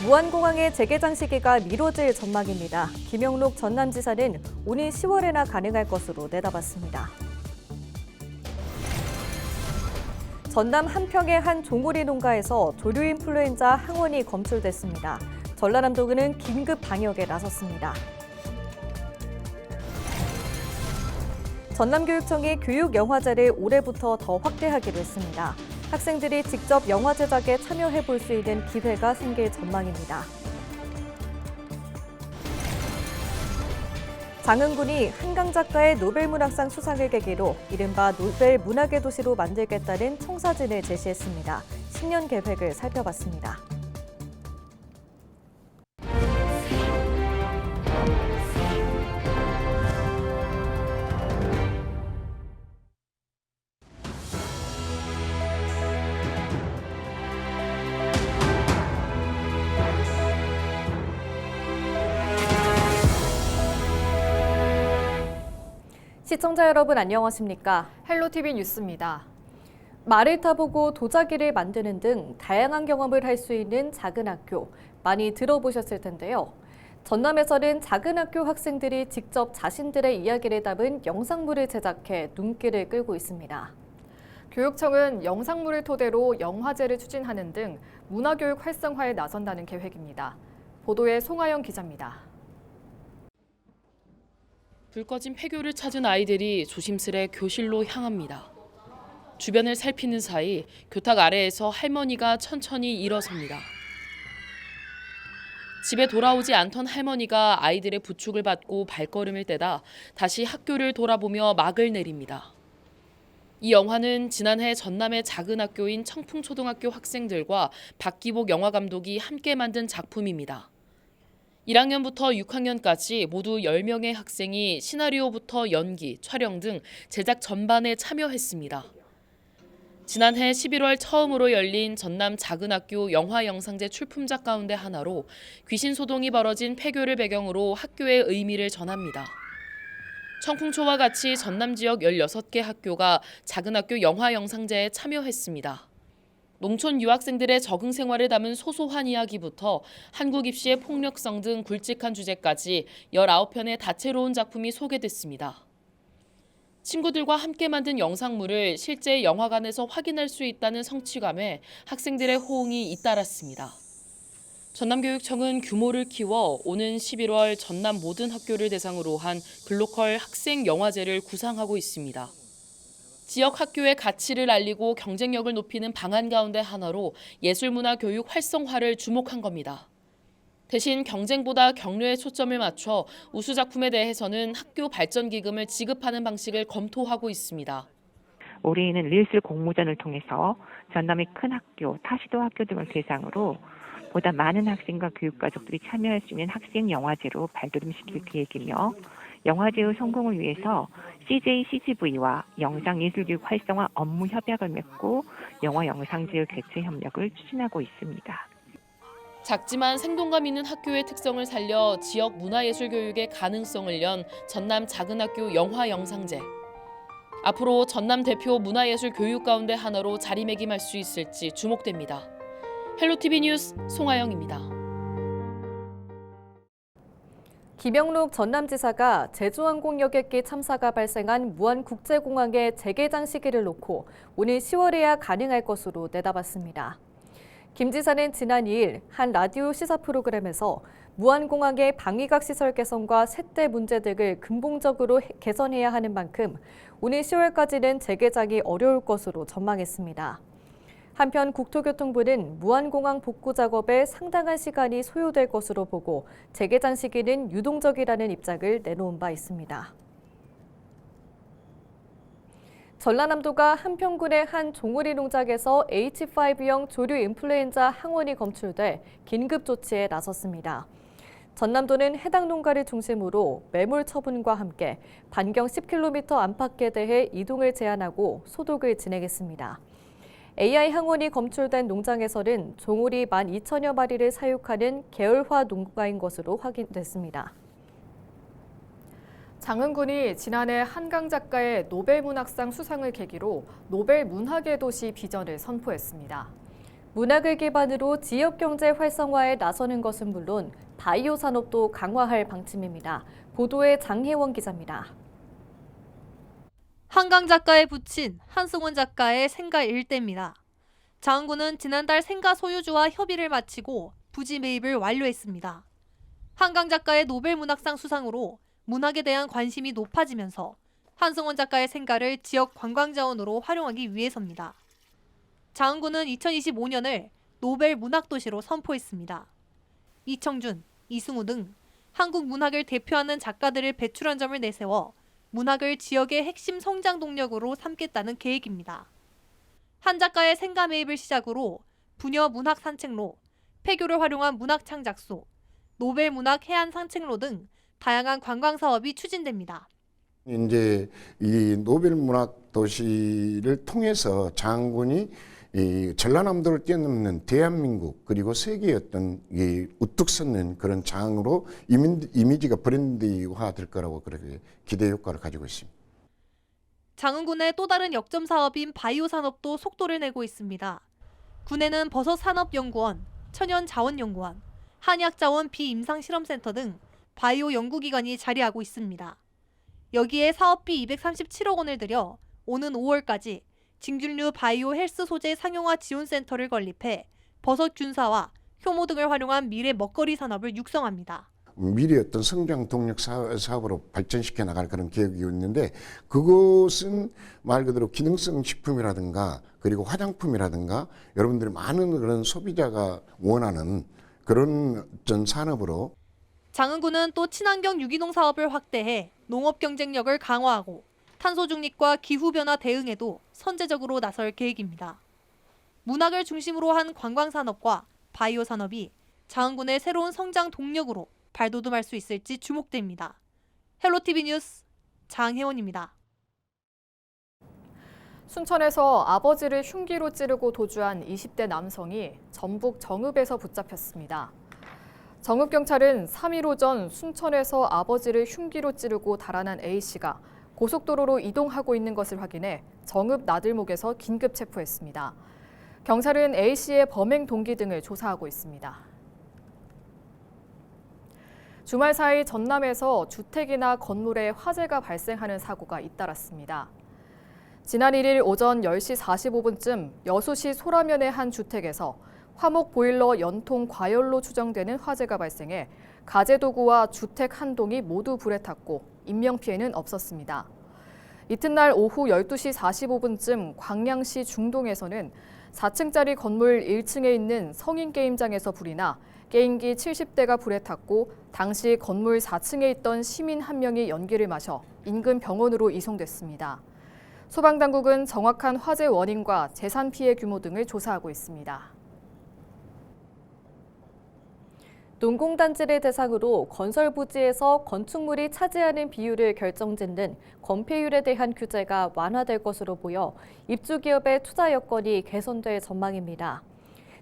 무안공항의 재개장 시기가 미뤄질 전망입니다. 김영록 전남지사는 오는 10월에나 가능할 것으로 내다봤습니다. 전남 한평의 한 종오리 농가에서 조류 인플루엔자 항원이 검출됐습니다. 전라남도는 긴급 방역에 나섰습니다. 전남교육청이 교육영화제를 올해부터 더 확대하기로 했습니다. 학생들이 직접 영화 제작에 참여해 볼 수 있는 기회가 생길 전망입니다. 장흥군이 한강 작가의 노벨문학상 수상을 계기로 이른바 노벨 문학의 도시로 만들겠다는 청사진을 제시했습니다. 10년 계획을 살펴봤습니다. 시청자 여러분 안녕하십니까? 헬로티비 뉴스입니다. 말을 타보고 도자기를 만드는 등 다양한 경험을 할 수 있는 작은 학교, 많이 들어보셨을 텐데요. 전남에서는 작은 학교 학생들이 직접 자신들의 이야기를 담은 영상물을 제작해 눈길을 끌고 있습니다. 교육청은 영상물을 토대로 영화제를 추진하는 등 문화교육 활성화에 나선다는 계획입니다. 보도에 송하영 기자입니다. 불 꺼진 폐교를 찾은 아이들이 조심스레 교실로 향합니다. 주변을 살피는 사이 교탁 아래에서 할머니가 천천히 일어섭니다. 집에 돌아오지 않던 할머니가 아이들의 부축을 받고 발걸음을 떼다 다시 학교를 돌아보며 막을 내립니다. 이 영화는 지난해 전남의 작은 학교인 청풍초등학교 학생들과 박기복 영화감독이 함께 만든 작품입니다. 1학년부터 6학년까지 모두 10명의 학생이 시나리오부터 연기, 촬영 등 제작 전반에 참여했습니다. 지난해 11월 처음으로 열린 전남 작은 학교 영화영상제 출품작 가운데 하나로 귀신 소동이 벌어진 폐교를 배경으로 학교의 의미를 전합니다. 청풍초와 같이 전남 지역 16개 학교가 작은 학교 영화영상제에 참여했습니다. 농촌 유학생들의 적응 생활을 담은 소소한 이야기부터 한국 입시의 폭력성 등 굵직한 주제까지 19편의 다채로운 작품이 소개됐습니다. 친구들과 함께 만든 영상물을 실제 영화관에서 확인할 수 있다는 성취감에 학생들의 호응이 잇따랐습니다. 전남교육청은 규모를 키워 오는 11월 전남 모든 학교를 대상으로 한 글로컬 학생 영화제를 구상하고 있습니다. 지역 학교의 가치를 알리고 경쟁력을 높이는 방안 가운데 하나로 예술문화 교육 활성화를 주목한 겁니다. 대신 경쟁보다 격려에 초점을 맞춰 우수 작품에 대해서는 학교 발전 기금을 지급하는 방식을 검토하고 있습니다. 올해에는 릴스 공모전을 통해서 전남의 큰 학교, 타시도 학교 등을 대상으로 보다 많은 학생과 교육가족들이 참여할 수 있는 학생 영화제로 발돋움시킬 계획이며 영화제의 성공을 위해서 CJ CGV와 영상예술교육 활성화 업무 협약을 맺고 영화 영상제의 개최 협력을 추진하고 있습니다. 작지만 생동감 있는 학교의 특성을 살려 지역 문화예술 교육의 가능성을 연 전남 작은 학교 영화영상제. 앞으로 전남 대표 문화예술 교육 가운데 하나로 자리매김할 수 있을지 주목됩니다. 헬로티비 뉴스 송하영입니다. 김영록 전남지사가 제주항공 여객기 참사가 발생한 무안국제공항의 재개장 시기를 놓고 오는 10월에야 가능할 것으로 내다봤습니다. 김 지사는 지난 2일 한 라디오 시사 프로그램에서 무안공항의 방위각 시설 개선과 세대 문제 등을 근본적으로 개선해야 하는 만큼 오는 10월까지는 재개장이 어려울 것으로 전망했습니다. 한편 국토교통부는 무안공항 복구 작업에 상당한 시간이 소요될 것으로 보고 재개장 시기는 유동적이라는 입장을 내놓은 바 있습니다. 전라남도가 한평군의 한 종오리 농장에서 H5형 조류 인플루엔자 항원이 검출돼 긴급 조치에 나섰습니다. 전남도는 해당 농가를 중심으로 매몰 처분과 함께 반경 10km 안팎에 대해 이동을 제한하고 소독을 진행했습니다. AI 항원이 검출된 농장에서는 종오리 12,000여 마리를 사육하는 계열화 농가인 것으로 확인됐습니다. 장흥군이 지난해 한강 작가의 노벨문학상 수상을 계기로 노벨 문학의 도시 비전을 선포했습니다. 문학을 기반으로 지역 경제 활성화에 나서는 것은 물론 바이오 산업도 강화할 방침입니다. 보도에 장혜원 기자입니다. 한강 작가에 붙인 한승원 작가의 생가 일대입니다. 장흥군은 지난달 생가 소유주와 협의를 마치고 부지 매입을 완료했습니다. 한강 작가의 노벨문학상 수상으로 문학에 대한 관심이 높아지면서 한승원 작가의 생가를 지역 관광자원으로 활용하기 위해서입니다. 장흥군은 2025년을 노벨 문학도시로 선포했습니다. 이청준, 이승우 등 한국 문학을 대표하는 작가들을 배출한 점을 내세워 문학을 지역의 핵심 성장 동력으로 삼겠다는 계획입니다. 한 작가의 생가 매입을 시작으로 부녀 문학 산책로, 폐교를 활용한 문학 창작소, 노벨 문학 해안 산책로 등 다양한 관광 사업이 추진됩니다. 이제 이 노벨 문학 도시를 통해서 장군이 이 전라남도를 뛰어넘는 대한민국 그리고 세계의 어떤 이 우뚝 섰는 그런 장으로 이미지가 브랜드화 될 거라고 그렇게 기대 효과를 가지고 있습니다. 장흥군의 또 다른 역점 사업인 바이오 산업도 속도를 내고 있습니다. 군에는 버섯산업연구원, 천연자원연구원, 한약자원 비임상실험센터 등 바이오 연구기관이 자리하고 있습니다. 여기에 사업비 237억 원을 들여 오는 5월까지 진균류 바이오 헬스 소재 상용화 지원센터를 건립해 버섯 균사와 효모 등을 활용한 미래 먹거리 산업을 육성합니다. 미래 어떤 성장 동력 사업으로 발전시켜 나갈 그런 계획이 있는데 그것은 말 그대로 기능성 식품이라든가 그리고 화장품이라든가 여러분들이 많은 그런 소비자가 원하는 그런 전 산업으로 장흥군은 또 친환경 유기농 사업을 확대해 농업 경쟁력을 강화하고 탄소 중립과 기후변화 대응에도 선제적으로 나설 계획입니다. 문학을 중심으로 한 관광산업과 바이오 산업이 장흥군의 새로운 성장 동력으로 발돋움할 수 있을지 주목됩니다. 헬로티비 뉴스 장혜원입니다. 순천에서 아버지를 흉기로 찌르고 도주한 20대 남성이 전북 정읍에서 붙잡혔습니다. 정읍경찰은 3일 오전 순천에서 아버지를 흉기로 찌르고 달아난 A씨가 고속도로로 이동하고 있는 것을 확인해 정읍 나들목에서 긴급 체포했습니다. 경찰은 A씨의 범행 동기 등을 조사하고 있습니다. 주말 사이 전남에서 주택이나 건물에 화재가 발생하는 사고가 잇따랐습니다. 지난 1일 오전 10시 45분쯤 여수시 소라면의 한 주택에서 화목 보일러 연통 과열로 추정되는 화재가 발생해 가재도구와 주택 한 동이 모두 불에 탔고 인명피해는 없었습니다. 이튿날 오후 12시 45분쯤 광양시 중동에서는 4층짜리 건물 1층에 있는 성인 게임장에서 불이 나 게임기 70대가 불에 탔고 당시 건물 4층에 있던 시민 한 명이 연기를 마셔 인근 병원으로 이송됐습니다. 소방당국은 정확한 화재 원인과 재산 피해 규모 등을 조사하고 있습니다. 농공단지를 대상으로 건설 부지에서 건축물이 차지하는 비율을 결정짓는 건폐율에 대한 규제가 완화될 것으로 보여 입주기업의 투자 여건이 개선될 전망입니다.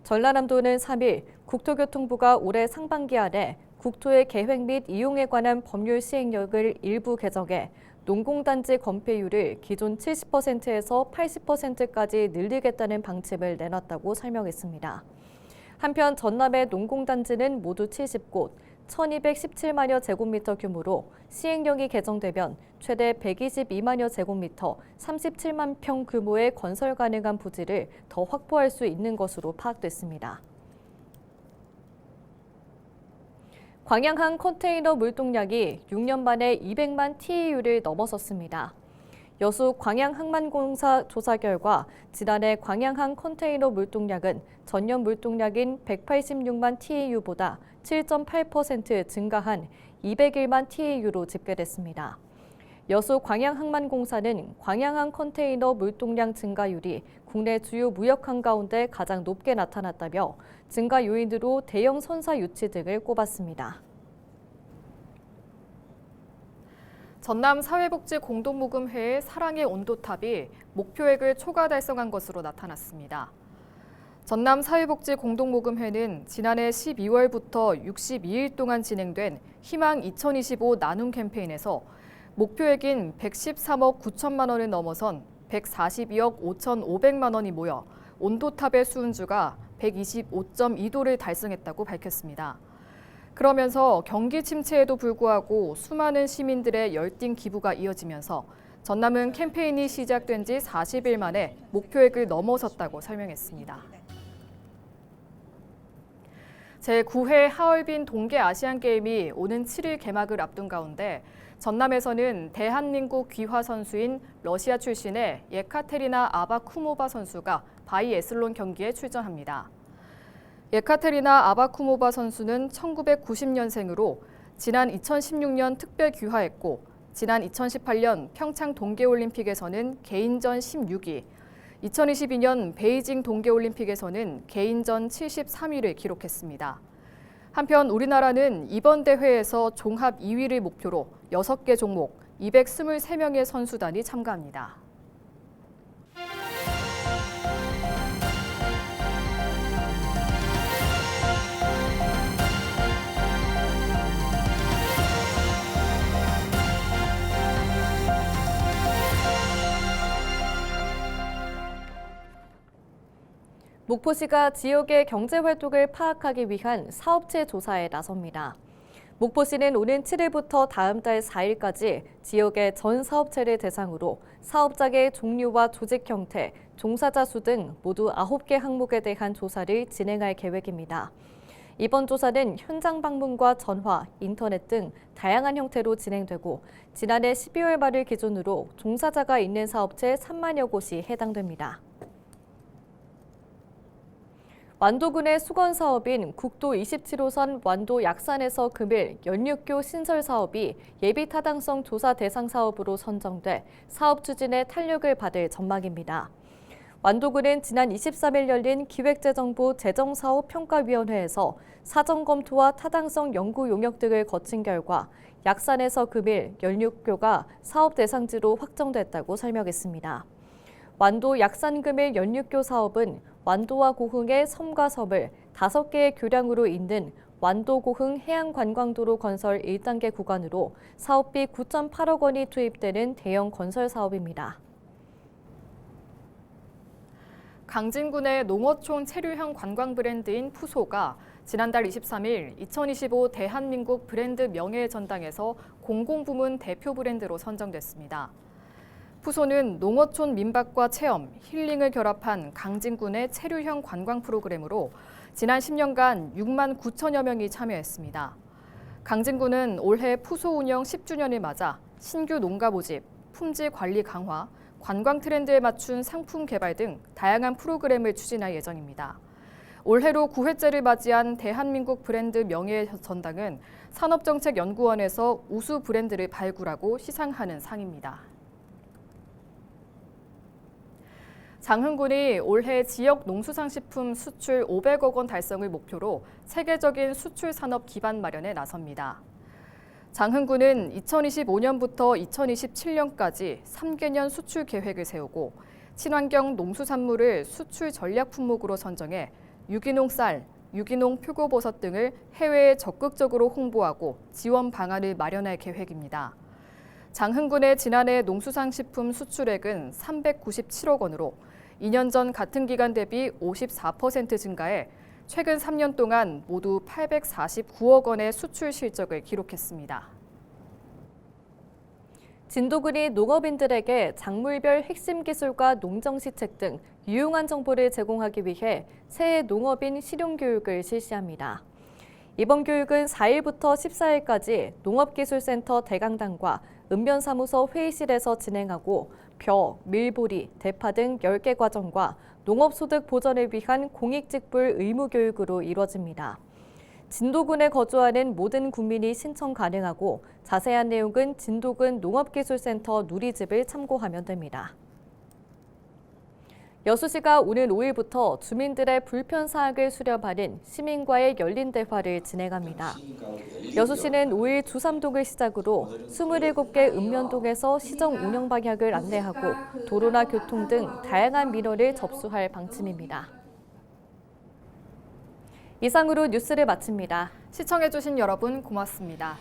전라남도는 3일 국토교통부가 올해 상반기 안에 국토의 계획 및 이용에 관한 법률 시행령을 일부 개정해 농공단지 건폐율을 기존 70%에서 80%까지 늘리겠다는 방침을 내놨다고 설명했습니다. 한편 전남의 농공단지는 모두 70곳, 1,217만여 제곱미터 규모로 시행령이 개정되면 최대 122만여 제곱미터, 37만 평 규모의 건설 가능한 부지를 더 확보할 수 있는 것으로 파악됐습니다. 광양항 컨테이너 물동량이 6년 만에 200만 TEU를 넘어섰습니다. 여수 광양항만공사 조사 결과 지난해 광양항 컨테이너 물동량은 전년 물동량인 186만 TEU보다 7.8% 증가한 201만 TEU로 집계됐습니다. 여수 광양항만공사는 광양항 컨테이너 물동량 증가율이 국내 주요 무역항 가운데 가장 높게 나타났다며 증가 요인으로 대형 선사 유치 등을 꼽았습니다. 전남 사회복지 공동모금회의 사랑의 온도탑이 목표액을 초과 달성한 것으로 나타났습니다. 전남 사회복지 공동모금회는 지난해 12월부터 62일 동안 진행된 희망 2025 나눔 캠페인에서 목표액인 113억 9천만 원을 넘어선 142억 5,500만 원이 모여 온도탑의 수은주가 125.2도를 달성했다고 밝혔습니다. 그러면서 경기 침체에도 불구하고 수많은 시민들의 열띤 기부가 이어지면서 전남은 캠페인이 시작된 지 40일 만에 목표액을 넘어섰다고 설명했습니다. 제9회 하얼빈 동계 아시안게임이 오는 7일 개막을 앞둔 가운데 전남에서는 대한민국 귀화 선수인 러시아 출신의 예카테리나 아바쿠모바 선수가 바이애슬론 경기에 출전합니다. 예카테리나 아바쿠모바 선수는 1990년생으로 지난 2016년 특별 귀화했고 지난 2018년 평창 동계올림픽에서는 개인전 16위, 2022년 베이징 동계올림픽에서는 개인전 73위를 기록했습니다. 한편 우리나라는 이번 대회에서 종합 2위를 목표로 6개 종목 223명의 선수단이 참가합니다. 목포시가 지역의 경제활동을 파악하기 위한 사업체 조사에 나섭니다. 목포시는 오는 7일부터 다음 달 4일까지 지역의 전 사업체를 대상으로 사업장의 종류와 조직 형태, 종사자 수 등 모두 9개 항목에 대한 조사를 진행할 계획입니다. 이번 조사는 현장 방문과 전화, 인터넷 등 다양한 형태로 진행되고 지난해 12월 말을 기준으로 종사자가 있는 사업체 3만여 곳이 해당됩니다. 완도군의 수건 사업인 국도 27호선 완도 약산에서 금일 연육교 신설 사업이 예비 타당성 조사 대상 사업으로 선정돼 사업 추진에 탄력을 받을 전망입니다. 완도군은 지난 23일 열린 기획재정부 재정사업평가위원회에서 사전 검토와 타당성 연구 용역 등을 거친 결과 약산에서 금일 연육교가 사업 대상지로 확정됐다고 설명했습니다. 완도 약산금일 연육교 사업은 완도와 고흥의 섬과 섬을 5개의 교량으로 잇는 완도 고흥 해양관광도로 건설 1단계 구간으로 사업비 9.8억 원이 투입되는 대형 건설 사업입니다. 강진군의 농어촌 체류형 관광 브랜드인 푸소가 지난달 23일 2025 대한민국 브랜드 명예 전당에서 공공부문 대표 브랜드로 선정됐습니다. 푸소는 농어촌 민박과 체험, 힐링을 결합한 강진군의 체류형 관광 프로그램으로 지난 10년간 6만 9천여 명이 참여했습니다. 강진군은 올해 푸소 운영 10주년을 맞아 신규 농가 모집, 품질 관리 강화, 관광 트렌드에 맞춘 상품 개발 등 다양한 프로그램을 추진할 예정입니다. 올해로 9회째를 맞이한 대한민국 브랜드 명예 전당은 산업정책연구원에서 우수 브랜드를 발굴하고 시상하는 상입니다. 장흥군이 올해 지역 농수산식품 수출 500억 원 달성을 목표로 체계적인 수출 산업 기반 마련에 나섭니다. 장흥군은 2025년부터 2027년까지 3개년 수출 계획을 세우고 친환경 농수산물을 수출 전략 품목으로 선정해 유기농 쌀, 유기농 표고버섯 등을 해외에 적극적으로 홍보하고 지원 방안을 마련할 계획입니다. 장흥군의 지난해 농수산식품 수출액은 397억 원으로 2년 전 같은 기간 대비 54% 증가해 최근 3년 동안 모두 849억 원의 수출 실적을 기록했습니다. 진도군이 농업인들에게 작물별 핵심 기술과 농정시책 등 유용한 정보를 제공하기 위해 새해 농업인 실용교육을 실시합니다. 이번 교육은 4일부터 14일까지 농업기술센터 대강당과 읍면사무소 회의실에서 진행하고 벼, 밀보리, 대파 등 10개 과정과 농업소득 보전을 위한 공익직불 의무교육으로 이뤄집니다. 진도군에 거주하는 모든 국민이 신청 가능하고 자세한 내용은 진도군 농업기술센터 누리집을 참고하면 됩니다. 여수시가 오는 5일부터 주민들의 불편사항을 수렴하는 시민과의 열린 대화를 진행합니다. 여수시는 5일 주삼동을 시작으로 27개 읍면동에서 시정 운영 방향을 안내하고 도로나 교통 등 다양한 민원을 접수할 방침입니다. 이상으로 뉴스를 마칩니다. 시청해주신 여러분 고맙습니다.